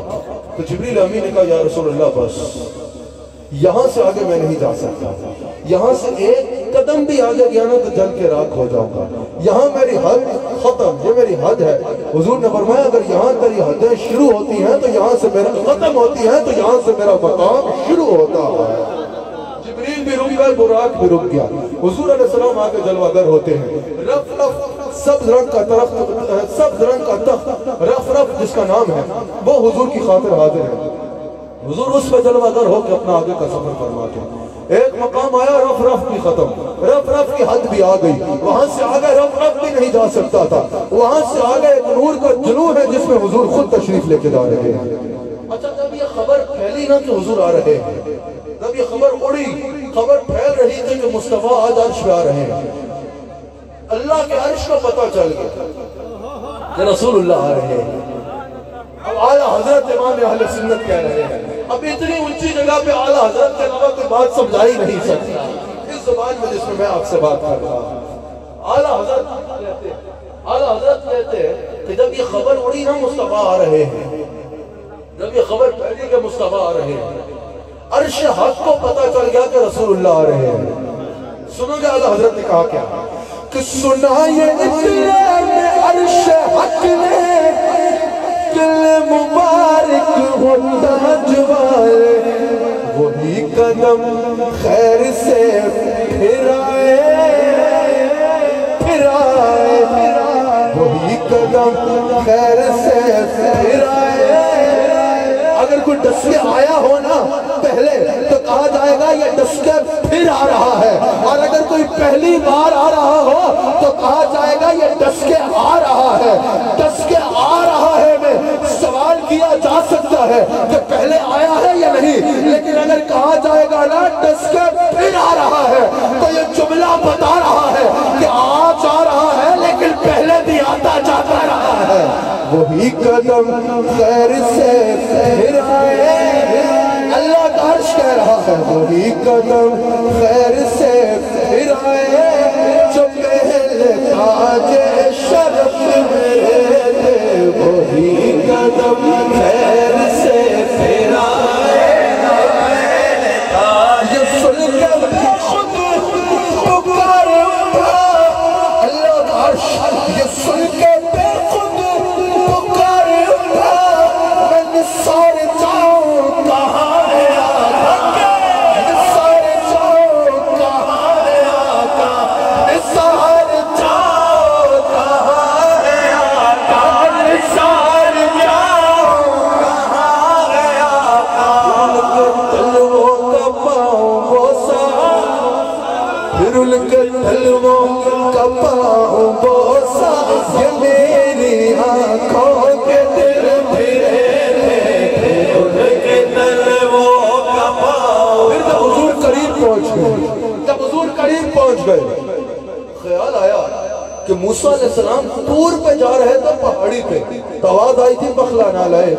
تو جبریل امین نے کہا یا رسول اللہ بس یہاں سے آگے میں نہیں جا سکتا، یہاں سے ایک قدم بھی آگے گیا نا تو جل کے راکھ ہو جاؤں گا، یہاں میری حد ختم، یہ میری حد ہے۔ حضور نے فرمایا اگر یہاں تیری حدیں شروع ہوتی ہیں تو یہاں سے میرا ختم ہوتی ہیں، تو یہاں سے میرا مقام شروع ہوتا ہے۔ جبریل بھی رک گئے، براق بھی رک گیا، حضور علیہ السلام آگے جلوہ گر ہوتے ہیں۔ رف رف سبز رنگ کا درخت، سبز رنگ کا تخت رف رف جس کا نام ہے وہ حضور کی خاطر حاضر ہے، حضور اس پہ جلوہ گر ہو کے اپنا آگے کا سفر فرماتے ہیں۔ ایک مقام آیا رف رف بھی ختم، رف رف کی حد بھی آ گئی، وہاں سے آگے رف رف بھی نہیں جا سکتا تھا، وہاں سے آگے ایک نور کا جنوب ہے جس میں حضور خود تشریف لے کے جا رہے ہیں۔ اچھا جب یہ خبر پھیلی نا کہ حضور آ رہے ہیں، جب یہ خبر اڑی، خبر پھیل رہی تھی کہ مصطفیٰ آج عرش پہ آ رہے ہیں، اللہ کے عرش کو پتہ چل گیا کہ رسول اللہ آ رہے ہیں۔ اب اعلیٰ حضرت امام اہل سنت کہہ رہے ہیں، اب اتنی اونچی جگہ پہ اعلیٰ حضرت کے علاوہ کوئی بات سمجھائی نہیں سکتا اس زبان میں جس میں میں آپ سے بات کر رہا ہوں۔ اعلیٰ حضرت کہتے ہیں کہ جب یہ خبر اڑی نا مصطفیٰ آ رہے ہیں، جب یہ خبر پھیلی کہ مصطفیٰ آ رہے ہیں، عرش حق کو پتہ چل گیا کہ رسول اللہ آ رہے ہیں۔ سنو گے اعلیٰ حضرت نے کہا کیا کہ سنا یہ اطلاع میں عرش حق نے دل مبارک ہوتا جوائے، وہی قدم خیر سے پھرائے، وہی قدم خیر سے پھرائے۔ اگر اگر کوئی ڈس کے آیا ہو نا پہلے تو کہا جائے گا یہ ڈس کے پھر آ رہا ہے، اور اگر کوئی پہلی بار آ رہا ہو تو کہا جائے گا یہ ڈس کے آ رہا ہے۔ ڈس کے آ رہا ہے میں سوال کیا جا سکتا ہے کہ پہلے آیا ہے یا نہیں، لیکن اگر کہا جائے گا نا ڈس کے پھر آ رہا ہے تو یہ جملہ بتا رہا ہے کہ آج آ رہا ہے لیکن پہلے بھی آتا جاتا رہا ہے۔ وہی قدم خیر سے پھر آئے، اللہ کا عرش کہہ رہا ہے وہی قدم خیر سے پھر آئے، جو پہلے تاج شرف میرے تھے وہی قدم خیر سے پھر آئے۔ یہ سن کے میں خود پکار اٹھا، اللہ کا عرش یہ سن کے میں خود پکار اٹھا، میں نثار جاؤں کہاں ہے آقا، نثار جاؤں کہاں ہے آقا، نثار جاؤں کہاں ہے آقا، نثار جاؤں کہاں ہے آقا۔ تلووں کا پاؤں بوسا، پھر ان کے تلووں کا پاؤں بوسا، یہ میری آنکھوں کے دل پھرے تھے، پھر ان کے تلووں کا پاؤں۔ پھر جب حضور قریب پہنچ گئے، جب حضور قریب پہنچ گئے، خیال آیا کہ موسیٰ علیہ السلام طور پہ جا رہے تھے پہاڑی پہ، تو آواز آئی تھی بخلا نالائے،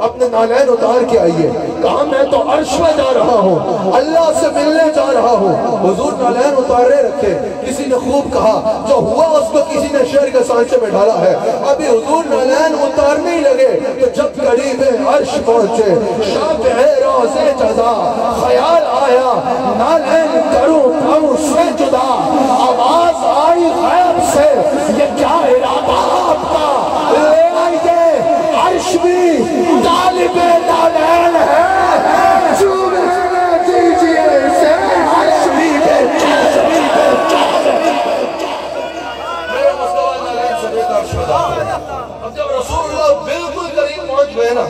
اپنے نالین اتار کے آئیے۔ کہا میں تو عرش پہ جا رہا ہوں، اللہ سے ملنے جا رہا ہوں۔ حضور نالین اتارے رکھے، کسی نے خوب کہا جو ہوا اس کو کسی نے شعر کے سانچے میں ڈالا ہے۔ ابھی حضور نالین اتارنے ہی لگے تو جب قریب عرش پہنچے، شافع روز جزا، خیال آیا نالین کروں پاؤں سے جدا، آواز آئی غیب سے یہ کیا ارادہ آپ کا، لے آئیے عرش بھی طالب نالین ہے، چوب لینے دیجئے اسے عرش بھی بے چاز بھی بے چاز۔ میرے مصطفیٰ نالین سے بے کار شہدہ۔ اب جب رسول اللہ بالکل قریب پہنچ گئے نا،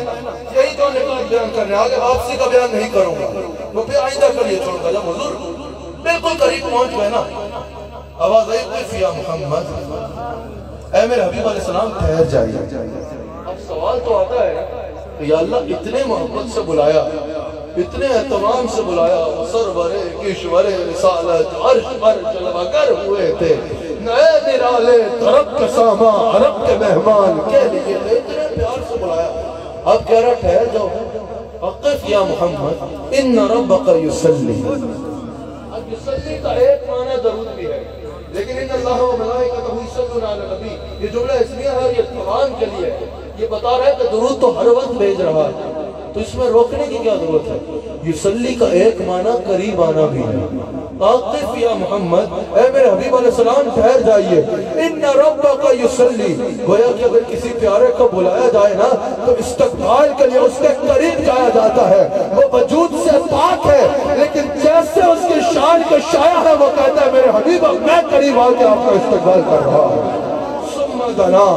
یہی تو نکات بیان کرنے آگے واپسی کا بیان نہیں کروں گا، وہ پھر آئندہ کریے چھوڑ کر۔ جب حضور بالکل قریب پہنچ گئے نا، آواز آئی قف یا محمد، اے میرے حبیب علیہ السلام ٹھہر جائیے۔ اب سوال تو آتا ہے کہ یا اللہ اتنے محبت سے بلایا، اتنے اہتمام سے بلایا، سرور کشور رسالت عرش پر جلوہ گر ہوئے تھے، نئے نرالے طرب کے ساما عرب کے مہمان کہہ لیے تھے، اتنے پیار سے بلایا۔ اب کہہ رہا ٹھہر جاؤ، اقف یا محمد ان ربک یصلی۔ اب یصلی کا ایک معنی درود بھی ہے، لیکن ان اللہ و ملائکتہ یصلون علی النبی، یہ جملہ اسمیہ ہے، یہ تمام کے لیے ہے، یہ بتا رہا ہے کہ درود تو ہر وقت بھیج رہا ہے، تو اس میں روکنے کی کیا ضرورت ہے۔ یصلی کا ایک معنی قریب آنا بھی ہے۔ آقف یا محمد، اے میرے حبیب علیہ السلام ٹھہر جائیے، ان ربک یصلی، گویا کہ اگر کسی پیارے کو بلایا جائے نا تو استقبال کے لیے اس کے قریب جایا جاتا ہے، وہ وجود سے پاک ہے، لیکن جیسے اس کی شان کو شایع ہے وہ کہتا ہے میرے حبیب میں قریب آ کے آپ کا استقبال کر رہا ہوں۔ ثم دنا،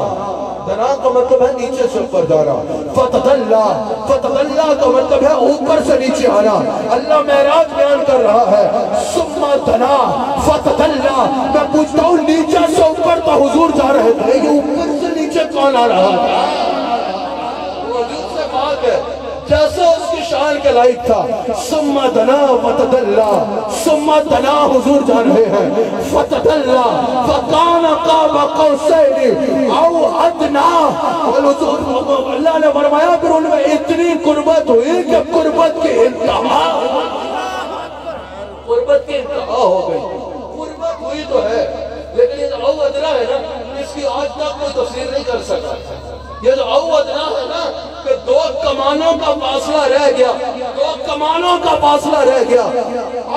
دنا کا مطلب ہے نیچے سے اوپر جانا، فتدلہ، فتدلہ کا مطلب ہے اوپر سے نیچے آنا۔ اللہ معراج بیان کر رہا ہے، ثم دنا فتدلہ، میں پوچھتا ہوں نیچے سے اوپر تو حضور جا رہے تھے، یہ اوپر سے نیچے کون آ رہا تھا؟ وجود سے پاک ہے، جیسے اس کی شان کے لائق تھا۔ ثم دنا فتدلہ، ثم دنا حضور جا رہے ہیں، فتدلہ فکان قاب قوسین او ادنا، اللہ نے فرمایا پھر ان میں اتنی قربت ہوئی کہ قربت کی انتہا، قربت کی انتہا ہو گئی۔ قربت ہوئی تو ہے لیکن یہ او ادنا ہے نا، اس کی آج تک کوئی تفسیر نہیں کر سکتا۔ یہ جو او ادنا ہے نا کہ دو کمانوں کا فاصلہ رہ گیا، دو کمانوں کا فاصلہ رہ گیا،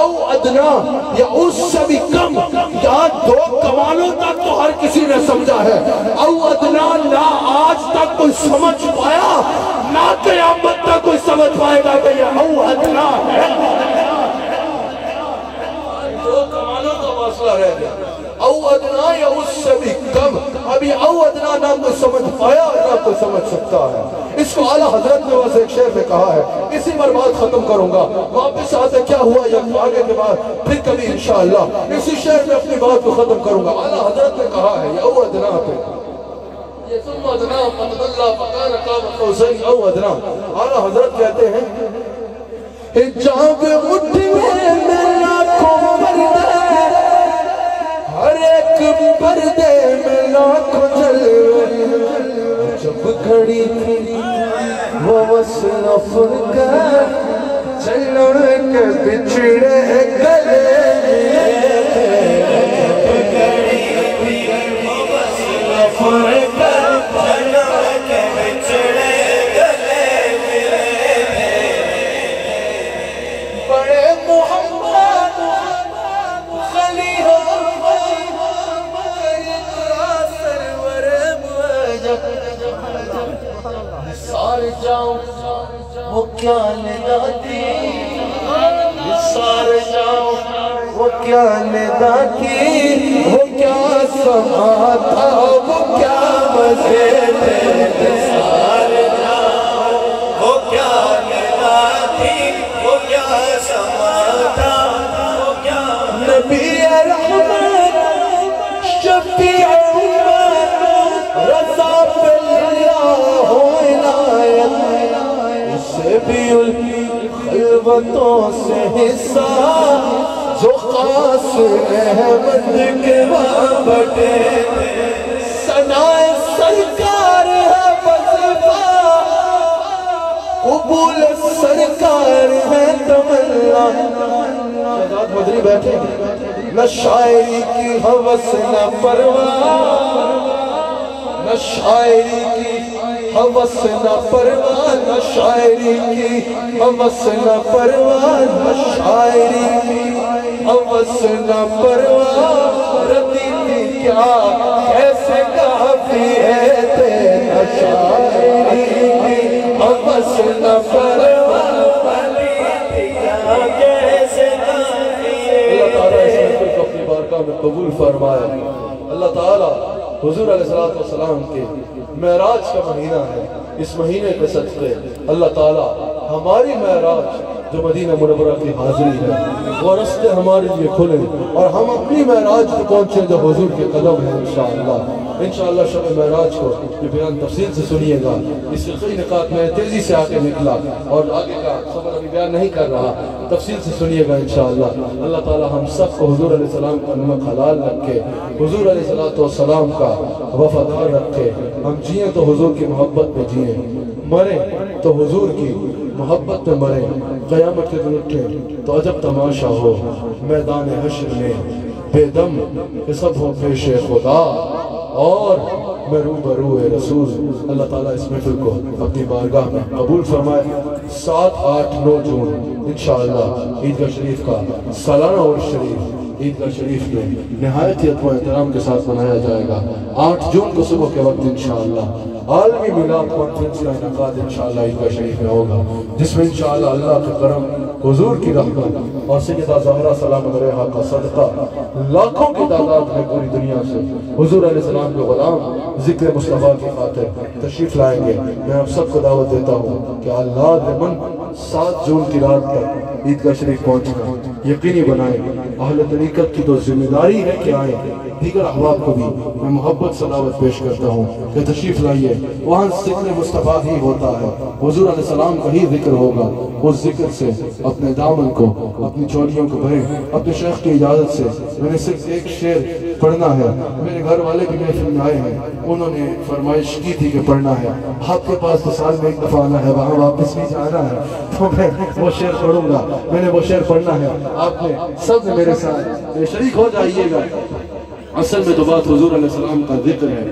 او ادنا یا اس سے بھی کم، یہاں دو کمانوں تک تو ہر کسی نے سمجھا ہے، او ادنا نہ آج تک کوئی سمجھ پایا نہ قیامت تک کوئی سمجھ پائے گا کہ یہ او ادنا ہے۔ دو کمانوں کا فاصلہ رہ گیا، او ادنا یا اس سے بھی کم، ابھی اودنا نہ کوئی سمجھ پایا نہ کوئی سمجھ سکتا ہے. اس کو اعلیٰ حضرت نے ویسے ایک شعر میں کہا ہے. اسی پر بات ختم کروں گا. واپس آتے کیا ہوا یا آگے کے بعد پھر کبھی انشاءاللہ اسی شعر میں اپنی بات کو ختم کروں گا. اعلیٰ حضرت نے کہا ہے یا اودنا پہ یہ ثم ادنا فتدلى فكان قاب قوسين او ادنا. اعلیٰ حضرت کہتے ہیں حجاب مٹھی میں میرا کو پردہ ہر ایک پردے میں لاکھوں جلوے جب کھڑی تھی وہ وصل فرقہ چلڑ کے بچھڑے گلے وہ کیا لگاتی سارے جاؤ وہ کیا لگاتی وہ کیا سما تھا وہ کیا مزے تھے سارے جاؤ وہ کیا لگاتی وہ کیا سما تھا وہ کیا نبی رحمت شفیع امت رضا باللہ عنایت بھی خلوتوں سے حصہ جو خاص احمد کے بابٹے ثنائے سرکار ہے وظیفہ قبول سرکار ہے تمنا. شہزاد مدری بیٹھے نہ شاعری کی ہوس نہ پرواہ نہ شاعری کی ہوس نہ پرواہ نہ شاعری کی ہوس نہ پرواہ نہ شاعری کی ہوس نہ پرواہ رتی تھی کیا کیسے کافی ہے تیرا شاعری کی ہوس نہ پرواہ رتی تھی کیا کیسے کافی ہے. اللہ تعالیٰ اس محفل کو اپنی بارگاہ میں قبول فرمائے. اللہ تعالیٰ حضور علیہ السلام کے معراج کا مہینہ ہے. اس مہینے کے صدقے اللہ تعالیٰ ہماری معراج جو مدینہ منورہ کی حاضری ہے وہ رستے ہمارے لیے کھلے اور ہم اپنی معراج پہ پہنچے جو حضور کے قدم ہے. انشاءاللہ شب معراج کو یہ بیان تفصیل سے سنیے گا. اس فقہی نکات میں تیزی سے آگے نکلا اور آگے کا خبر ابھی بیان نہیں کر رہا. تفصیل سے سنیے گا انشاءاللہ. اللہ تعالیٰ ہم سب کو حضور علیہ السلام کا نمک حلال رکھے, حضور علیہ السلام کا وفادار رکھے. ہم جئیں تو حضور کی محبت میں جئیں, مریں تو حضور کی محبت میں مریں. قیامت کے دن اٹھیں تو عجب تماشا ہو میدان حشر میں, بے دم کہ سب ہو پیش خدا اور میں روبرو رسول. اللہ تعالیٰ اس محفل کو اپنی بارگاہ میں قبول فرمائے. 7, 8, 9 جون انشاءاللہ عیدگاہ شریف کا سالانہ عرس شریف عیدگاہ شریف میں نہایت ہی ادب و احترام کے ساتھ منایا جائے گا. 8 جون کو صبح کے وقت انشاءاللہ عالمی میلاد کانفرنس کا انعقاد انشاءاللہ عیدگاہ شریف میں ہوگا, جس میں انشاءاللہ اللہ کے کرم, حضور کی رحمت اور سیدہ زہرا سلام علیہا کا صدقہ لاکھوں کی تعداد میں پوری دنیا سے حضور علیہ السلام کے غلام ذکر مصطفیٰ کی خاطر تشریف لائیں گے. میں آپ سب کو دعوت دیتا ہوں کہ اللہ لمن 7 جون کی رات تک عیدگاہ شریف پہنچنا یقینی بنائیں. اہل طریقت کی تو ذمہ داری ہے کہ آئیں. دیگر احباب کو بھی میں محبت سے دعوت پیش کرتا ہوں کہ تشریف لائیے. وہاں ذکر مصطفیٰ ہی ہوتا ہے, حضور علیہ السلام کا ہی ذکر ہوگا. اس ذکر سے اپنے دامن کو, اپنی چولیوں کو بھریں. اپنے شیخ کی اجازت سے میں نے صرف ایک شعر پڑھنا ہے. میرے گھر والے بھی محفل میں آئے ہیں, انہوں نے فرمائش کی تھی کہ پڑھنا ہے. آپ کے پاس تو سال میں ایک دفعہ آنا ہے, وہاں واپس بھی جانا ہے, تو میں وہ شعر پڑھوں گا. میں نے وہ شعر پڑھنا ہے. آپ نے سب نے میرے ساتھ شریک ہو جائیے گا. اصل میں تو بات حضور علیہ السلام کا ذکر ہے.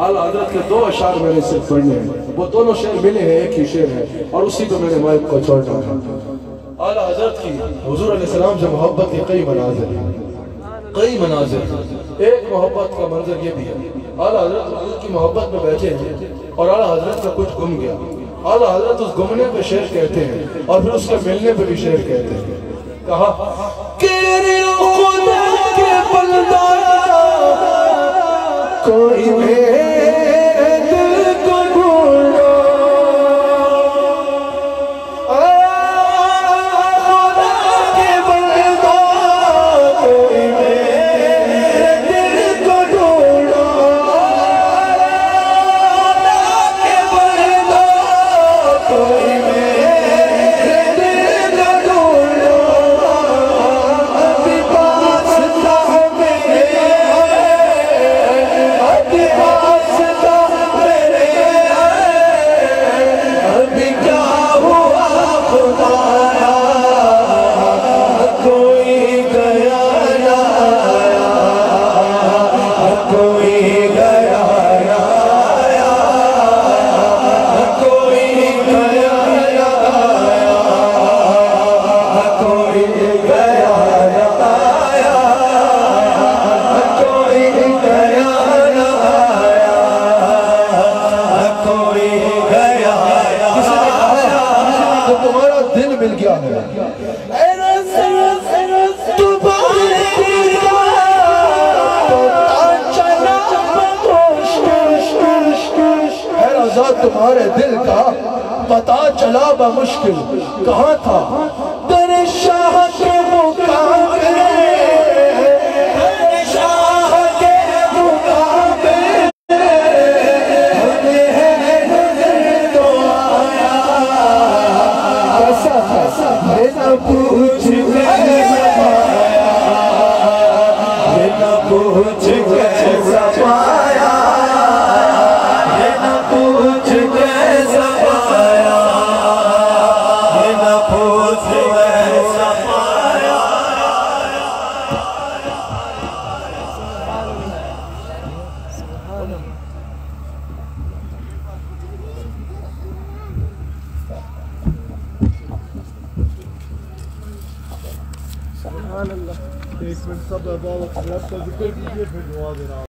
اعلیٰ حضرت کے 2 اشعار میں نے صرف پڑھنے ہیں, وہ دونوں شعر ملے ہیں, ایک ہی شعر ہے اور اسی کو میں نے مائک کو چھوڑنا ہے. اعلیٰ حضرت کی حضور علیہ السلام سے محبت کے کئی مناظر ہیں, کئی مناظر. ایک محبت کا منظر یہ بھی ہے, اعلیٰ حضرت حضور کی محبت میں بیٹھے ہیں اور اعلیٰ حضرت کا کچھ گم گیا. اعلیٰ حضرت اس گمنے پہ شعر کہتے ہیں اور پھر اس کے ملنے پہ بھی شعر کہتے ہیں. کہا کہ خدا کے بندہ کوئی پہلو تمہارے دل کا پتا چلا بمشکل کہاں تھا در شاہ کے مقابلے در شاہ کے مقابلے ہمیں ہے نظر تو آیا کیسا ہے نہ پوچھ کیسا پایا ہے نہ پوچھ کیسا پایا ہے نہ پوچھ کیسا پایا ہے نہ پوچھ کیسا پایا ایک منٹ سب ذکر کیجئے پھر دعا دینا